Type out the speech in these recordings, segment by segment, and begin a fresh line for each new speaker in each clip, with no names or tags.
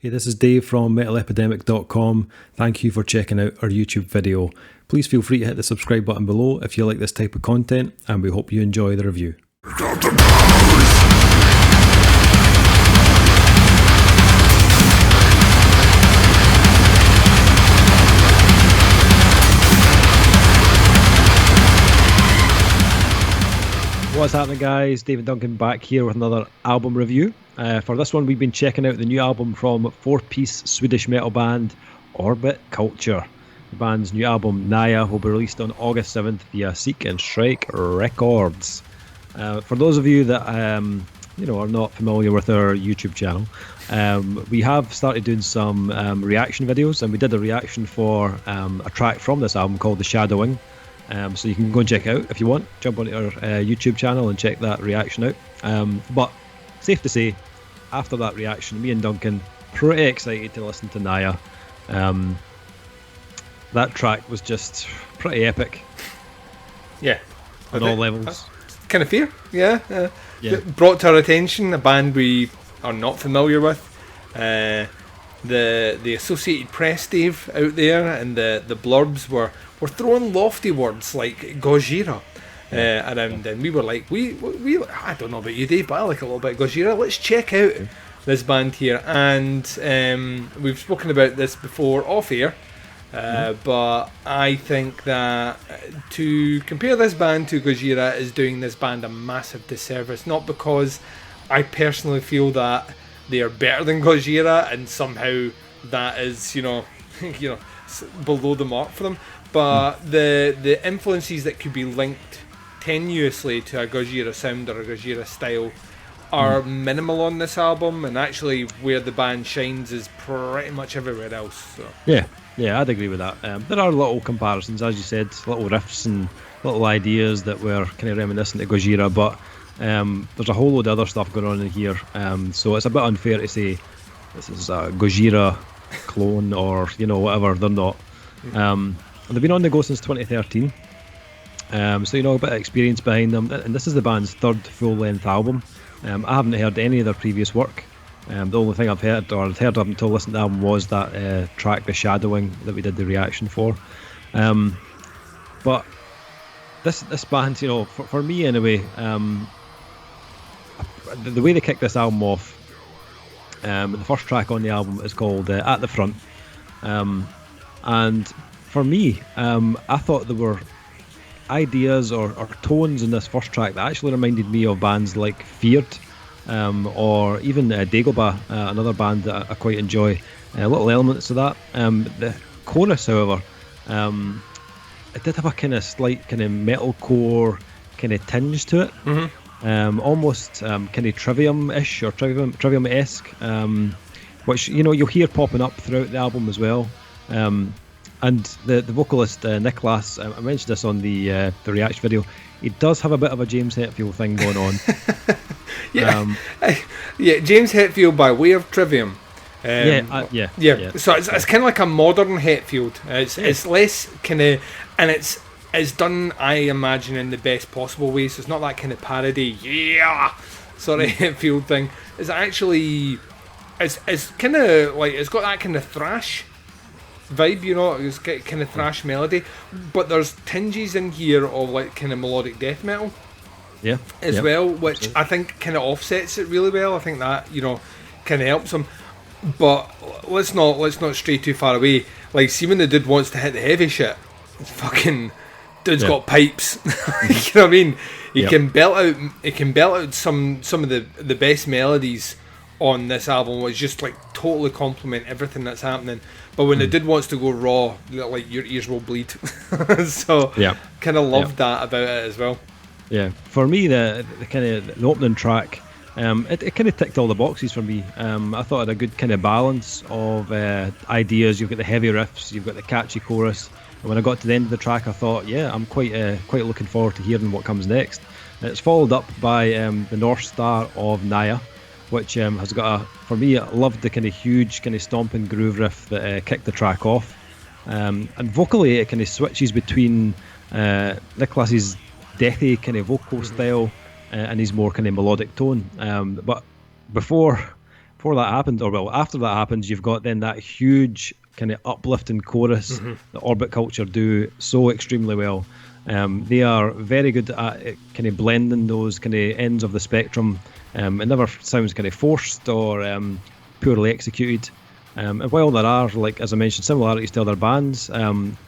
Hey, this is Dave from MetalEpidemic.com. Thank you for checking out our YouTube video. Please feel free to hit the subscribe button below if you like this type of content, and we hope you enjoy the review. What's happening, guys? Dave Duncan back here with another album review. For this one, we've been checking out the new album from four-piece Swedish metal band Orbit Culture. The band's new album, Nija, will be released on August 7th via Seek and Strike Records. For those of you that are not familiar with our YouTube channel, we have started doing some reaction videos, and we did a reaction for a track from this album called The Shadowing. So you can go and check it out if you want. Jump onto our YouTube channel and check that reaction out. But safe to say, after that reaction, me and Duncan pretty excited to listen to Nija. That track was just pretty epic.
Yeah,
on all levels.
Kind of fair, yeah. Brought to our attention a band we are not familiar with. The Associated Press, Dave, out there, and the blurbs were throwing lofty words like Gojira around, and we were like, we I don't know about you, Dave, but I like a little bit of Gojira. Let's check out this band here, and we've spoken about this before off air, but I think that to compare this band to Gojira is doing this band a massive disservice, not because I personally feel that they are better than Gojira and somehow that is below the mark for them, but the influences that could be linked tenuously to a Gojira sound or a Gojira style are minimal on this album, and actually where the band shines is pretty much everywhere else. So.
Yeah, I'd agree with that. There are little comparisons, as you said, little riffs and little ideas that were kind of reminiscent of Gojira, but there's a whole load of other stuff going on in here, so it's a bit unfair to say this is a Gojira clone or whatever. They're not. They've been on the go since 2013, so a bit of experience behind them, and this is the band's third full-length album. I haven't heard any of their previous work. The only thing I'd heard up until listening to the album was that track, The Shadowing, that we did the reaction for. But this band, for me anyway, the way they kicked this album off, the first track on the album is called At the Front, and for me, I thought there were ideas or tones in this first track that actually reminded me of bands like Feared, or even Dagoba, another band that I quite enjoy. Little elements of that. The chorus, however, it did have a kind of slight kind of metalcore kind of tinge to it. Almost kind of Trivium-ish or Trivium-esque, which you'll hear popping up throughout the album as well. And the vocalist Niklas, I mentioned this on the reaction video, he does have a bit of a James Hetfield thing going on.
James Hetfield by way of Trivium. So it's kind of like a modern Hetfield. It's less kind of, and it's done, I imagine, in the best possible way. So it's not that kind of parody, sort of Hetfield thing. It's actually, it's kind of like, it's got that kind of thrash vibe, it's got kind of thrash melody, but there's tinges in here of like kind of melodic death metal as well, which I think kind of offsets it really well. I think that kind of helps them. But let's not stray too far away. Like, see, when the dude wants to hit the heavy shit, fucking dude's got pipes. You know what I mean? He can belt out some of the best melodies on this album, which just like totally complement everything that's happening. But when the dude wants to go raw, like, your ears will bleed. So kind of loved that about it as well.
Yeah, for me, the kind of the opening track, it kind of ticked all the boxes for me. I thought it had a good kind of balance of ideas. You've got the heavy riffs, you've got the catchy chorus, and when I got to the end of the track, I thought, I'm quite looking forward to hearing what comes next. And it's followed up by the North Star of Nija, which has got for me, I loved the kind of huge kind of stomping groove riff that kicked the track off, and vocally it kind of switches between Niklas's deathy kind of vocal style and his more kind of melodic tone. But before before that happened, or well, after that happens, you've got then that huge kind of uplifting chorus that Orbit Culture do so extremely well. They are very good at kind of blending those kind of ends of the spectrum. It never sounds kind of forced or poorly executed. And while there are, like as I mentioned, similarities to other bands,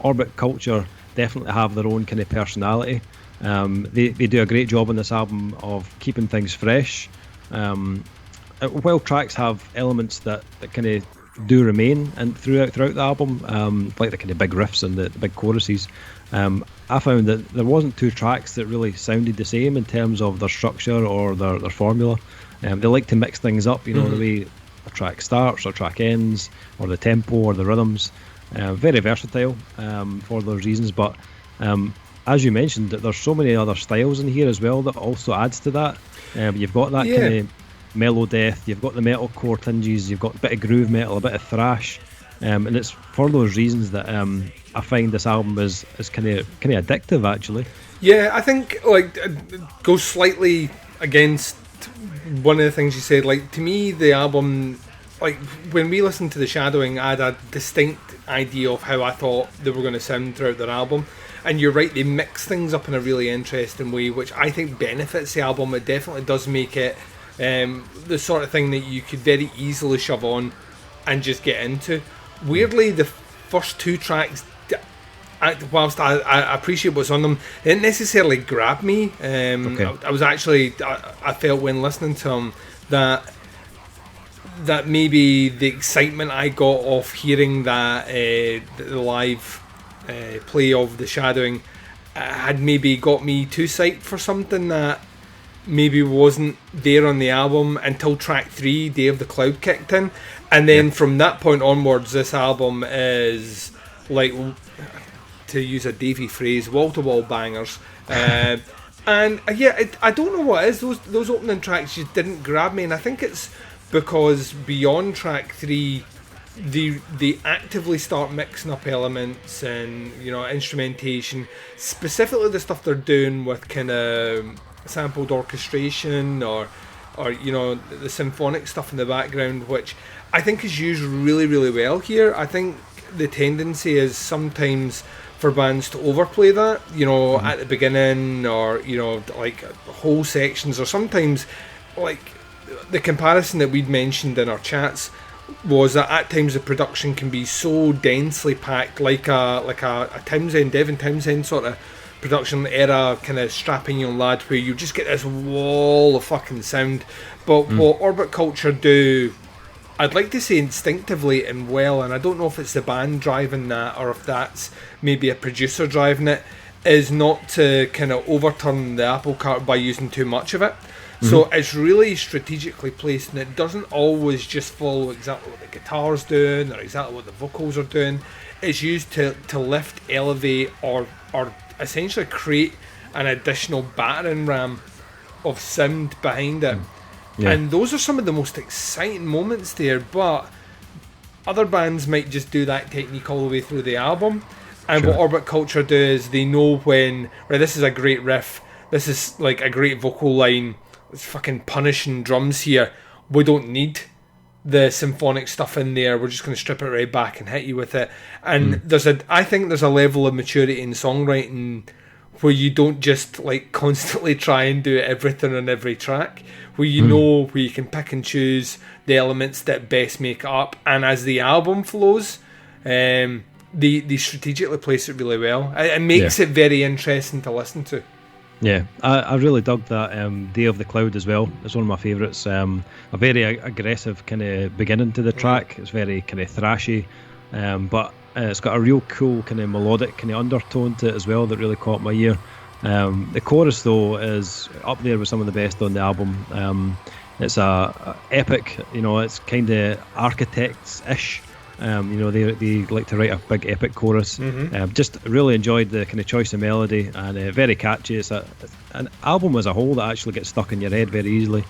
Orbit Culture definitely have their own kind of personality. They do a great job on this album of keeping things fresh. While tracks have elements that kind of do remain and throughout the album, like the kind of big riffs and the big choruses, I found that there wasn't two tracks that really sounded the same in terms of their structure or their formula. They like to mix things up, the way a track starts or track ends, or the tempo or the rhythms. Very versatile for those reasons, but as you mentioned, there's so many other styles in here as well that also adds to that. You've got that kind of mellow death, you've got the metalcore tinges, you've got a bit of groove metal, a bit of thrash, and it's for those reasons that I find this album is kind of addictive, actually.
Yeah, I think like goes slightly against one of the things you said. Like, to me, the album, like when we listened to The Shadowing, I had a distinct idea of how I thought they were going to sound throughout their album. And you're right, they mix things up in a really interesting way, which I think benefits the album. It definitely does make it the sort of thing that you could very easily shove on and just get into. Weirdly, the first two tracks, whilst I appreciate what's on them, they didn't necessarily grab me. I was actually, I felt when listening to them that maybe the excitement I got off hearing that the live play of The Shadowing had maybe got me too psyched for something that maybe wasn't there on the album until track 3, Day of the Cloud, kicked in. And then from that point onwards, this album is like, to use a Davey phrase, wall-to-wall bangers. I don't know what it is. Those opening tracks just didn't grab me, and I think it's because beyond track 3, they actively start mixing up elements and instrumentation, specifically the stuff they're doing with kind of sampled orchestration or the symphonic stuff in the background, which I think is used really, really well here. I think the tendency is sometimes for bands to overplay that, at the beginning, or like whole sections, or sometimes like the comparison that we'd mentioned in our chats was that at times the production can be so densely packed, like a Townsend, Devin Townsend sort of production era, kind of strapping young lad, where you just get this wall of fucking sound. But what Orbit Culture do, I'd like to say instinctively and well, and I don't know if it's the band driving that or if that's maybe a producer driving it, is not to kind of overturn the apple cart by using too much of it. So it's really strategically placed, and it doesn't always just follow exactly what the guitar's doing or exactly what the vocals are doing. It's used to lift, elevate, or essentially create an additional battering ram of sound behind it. And those are some of the most exciting moments there, but other bands might just do that technique all the way through the album. And what Orbit Culture do is they know when, right, this is a great riff, this is like a great vocal line, it's fucking punishing drums here, we don't need the symphonic stuff in there, we're just going to strip it right back and hit you with it. And I think there's a level of maturity in songwriting where you don't just like constantly try and do everything on every track, where where you can pick and choose the elements that best make it up, and as the album flows, they strategically place it really well. It makes it very interesting to listen to.
Yeah, I really dug that Day of the Cloud as well. It's one of my favourites. A very aggressive kind of beginning to the track. It's very kind of thrashy, but it's got a real cool kind of melodic kind of undertone to it as well that really caught my ear. The chorus though is up there with some of the best on the album. It's a epic, it's kind of Architects-ish. They like to write a big epic chorus. Just really enjoyed the kind of choice of melody, and very catchy. It's an album as a whole that actually gets stuck in your head very easily.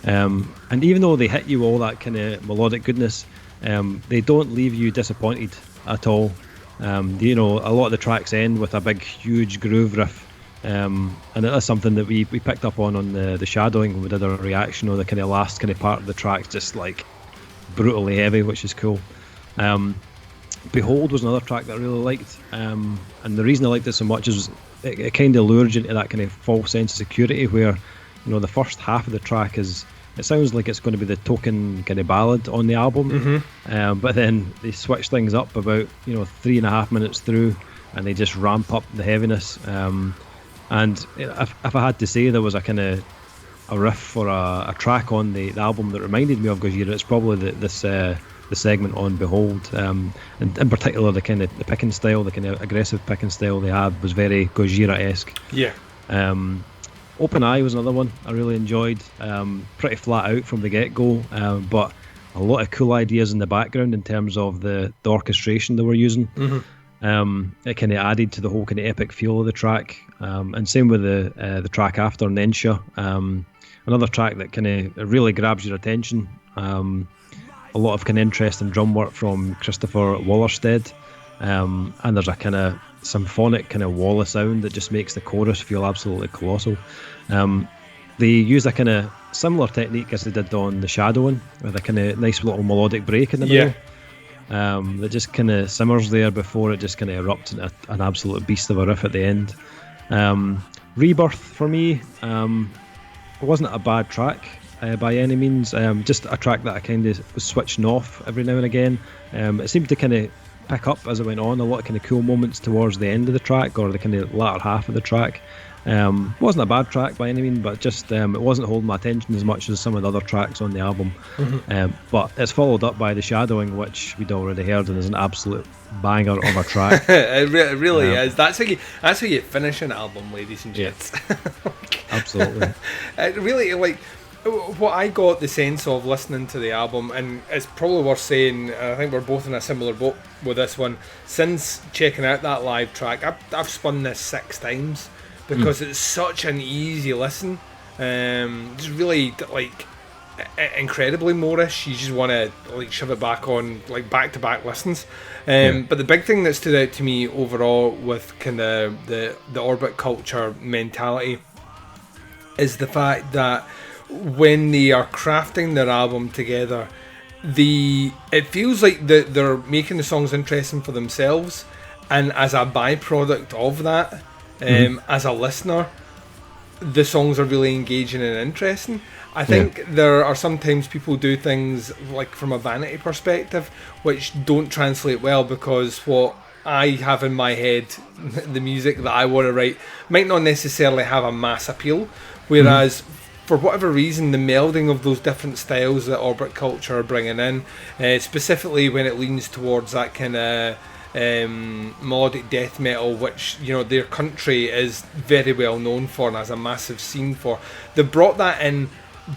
And even though they hit you all that kind of melodic goodness, they don't leave you disappointed at all. A lot of the tracks end with a big huge groove riff, and it is something that we picked up on the Shadowing when we did our reaction, or the kind of last kind of part of the track just like brutally heavy, which is cool. Behold was another track that I really liked, and the reason I liked it so much is it kind of lures you into that kind of false sense of security where, the first half of the track it sounds like it's going to be the token kind of ballad on the album, but then they switch things up about 3.5 minutes through, and they just ramp up the heaviness. And if I had to say there was a kind of a riff or a track on the album that reminded me of Gojira, it's probably the segment on Behold, and in particular the picking style, the kind of aggressive picking style they had was very Gojira-esque.
Yeah.
Open Eye was another one I really enjoyed. Pretty flat out from the get-go, but a lot of cool ideas in the background in terms of the orchestration they were using. It kind of added to the whole kind of epic feel of the track, and same with the track after, Nija, another track that kind of really grabs your attention. A lot of kind of interesting drum work from Christopher Wallerstedt, and there's a kind of symphonic kind of wall of sound that just makes the chorus feel absolutely colossal. They use a kind of similar technique as they did on the Shadowing, with a kind of nice little melodic break in the middle. That just kind of simmers there before it just kind of erupts into an absolute beast of a riff at the end. Rebirth for me, it wasn't a bad track by any means, just a track that I kind of was switching off every now and again. It seemed to kind of pick up as it went on, a lot of kind of cool moments towards the end of the track or the kind of latter half of the track. Wasn't a bad track by any means, but just it wasn't holding my attention as much as some of the other tracks on the album. But it's followed up by The Shadowing, which we'd already heard, and is an absolute banger of a track.
It really is. That's how you finish an album, ladies and gents.
Absolutely.
It really, like, what I got the sense of listening to the album, and it's probably worth saying, I think we're both in a similar boat with this one, since checking out that live track, I've spun this 6 times because it's such an easy listen. It's really like incredibly Moorish. You just want to like shove it back on like back-to-back listens. But the big thing that stood out to me overall with kind of the Orbit Culture mentality is the fact that when they are crafting their album together, it feels like they're making the songs interesting for themselves, and as a byproduct of that, as a listener, the songs are really engaging and interesting. I think there are sometimes people do things like from a vanity perspective which don't translate well, because what I have in my head, the music that I want to write, might not necessarily have a mass appeal, whereas for whatever reason, the melding of those different styles that Orbit Culture are bringing in, specifically when it leans towards that kind of melodic death metal, which their country is very well known for and has a massive scene for, they brought that in,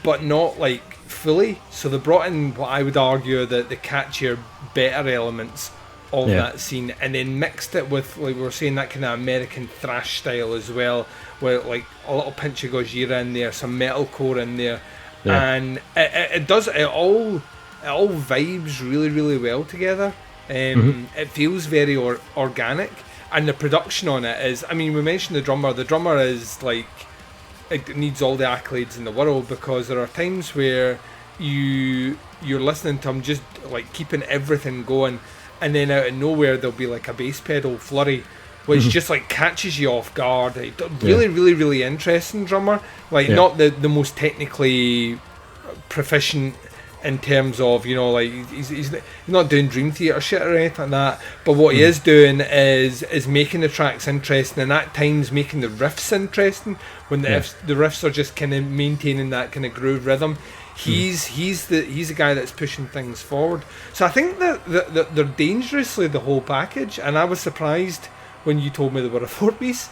but not like fully. So they brought in what I would argue that the catchier, better elements of that scene, and then mixed it with, like we were saying, that kind of American thrash style as well, with like a little pinch of Gojira in there, some metalcore in there, and it all vibes really, really well together. It feels very organic, and the production on it is, I mean, we mentioned the drummer is like, it needs all the accolades in the world, because there are times where you're listening to him just like keeping everything going, and then out of nowhere there'll be like a bass pedal flurry which just like catches you off guard. Really, really, really interesting drummer. Like not the most technically proficient in terms of, like he's not doing Dream Theater shit or anything like that, but what he is doing is making the tracks interesting, and at times making the riffs interesting when the riffs are just kind of maintaining that kind of groove rhythm. He's the guy that's pushing things forward. So I think that they're dangerously the whole package, and I was surprised when you told me they were a 4-piece.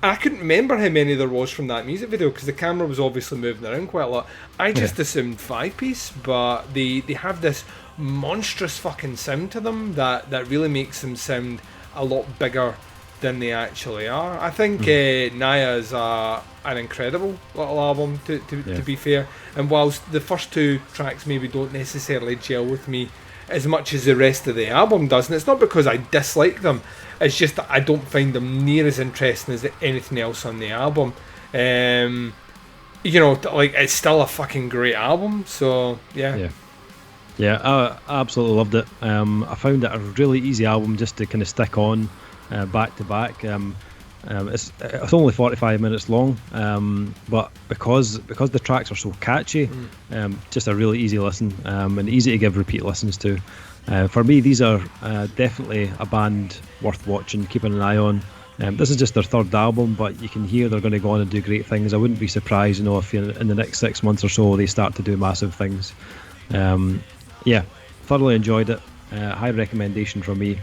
I couldn't remember how many there was from that music video, because the camera was obviously moving around quite a lot. I just assumed 5-piece, but they have this monstrous fucking sound to them that really makes them sound a lot bigger than they actually are. I think Nija is an incredible little album, to be fair. And whilst the first 2 tracks maybe don't necessarily gel with me as much as the rest of the album does, and it's not because I dislike them, it's just that I don't find them near as interesting as anything else on the album. Like, it's still a fucking great album, so yeah.
Yeah, I absolutely loved it. I found it a really easy album just to kind of stick on back to back. It's only 45 minutes long, but because the tracks are so catchy, just a really easy listen, and easy to give repeat listens to. For me, these are definitely a band worth watching, keeping an eye on. This is just their third album, but you can hear they're going to go on and do great things. I wouldn't be surprised, if in the next 6 months or so they start to do massive things. Yeah, thoroughly enjoyed it. High recommendation from me.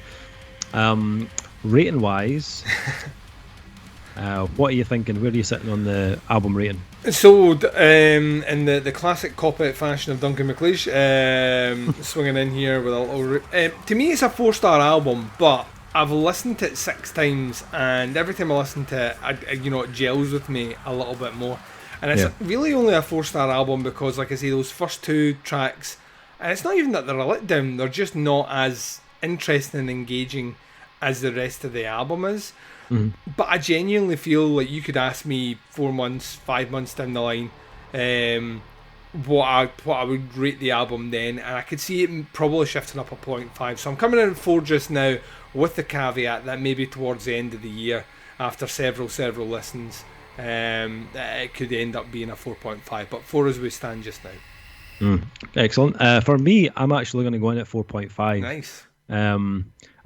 Rating wise, what are you thinking? Where are you sitting on the album rating?
So, in the classic cop-out fashion of Duncan McLeish, swinging in here with a little... to me, it's a 4-star album, but I've listened to it 6 times, and every time I listen to it, it gels with me a little bit more. And it's really only a 4-star album because, like I say, those first 2 tracks, and it's not even that they're a letdown, they're just not as interesting and engaging as the rest of the album is. Mm-hmm. But I genuinely feel like you could ask me 4 months, 5 months down the line, what I would rate the album then, and I could see it probably shifting up a 0.5. So I'm coming in at 4 just now, with the caveat that maybe towards the end of the year, after several listens, it could end up being a 4.5. But 4 as we stand just now.
Excellent. For me, I'm actually going to go in at 4.5.
Nice.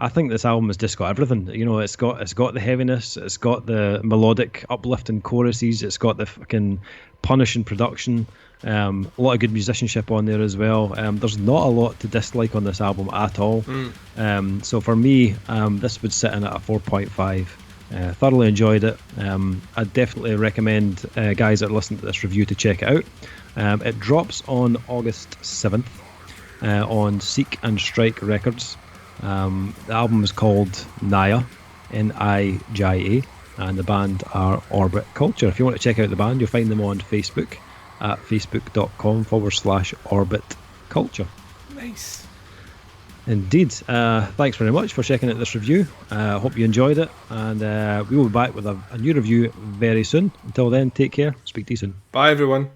I think this album has just got everything. It's got the heaviness, it's got the melodic uplifting choruses, it's got the fucking punishing production, a lot of good musicianship on there as well. There's not a lot to dislike on this album at all. So for me, this would sit in at a 4.5. Thoroughly enjoyed it. I definitely recommend guys that listen to this review to check it out. It drops on August 7th on Seek and Strike Records. The album is called Nija, Nija, and the band are Orbit Culture. If you want to check out the band, you'll find them on Facebook at facebook.com/Orbit Culture.
Nice.
Indeed. Thanks very much for checking out this review. Hope you enjoyed it, and we will be back with a new review very soon. Until then, take care. Speak to you soon.
Bye, everyone.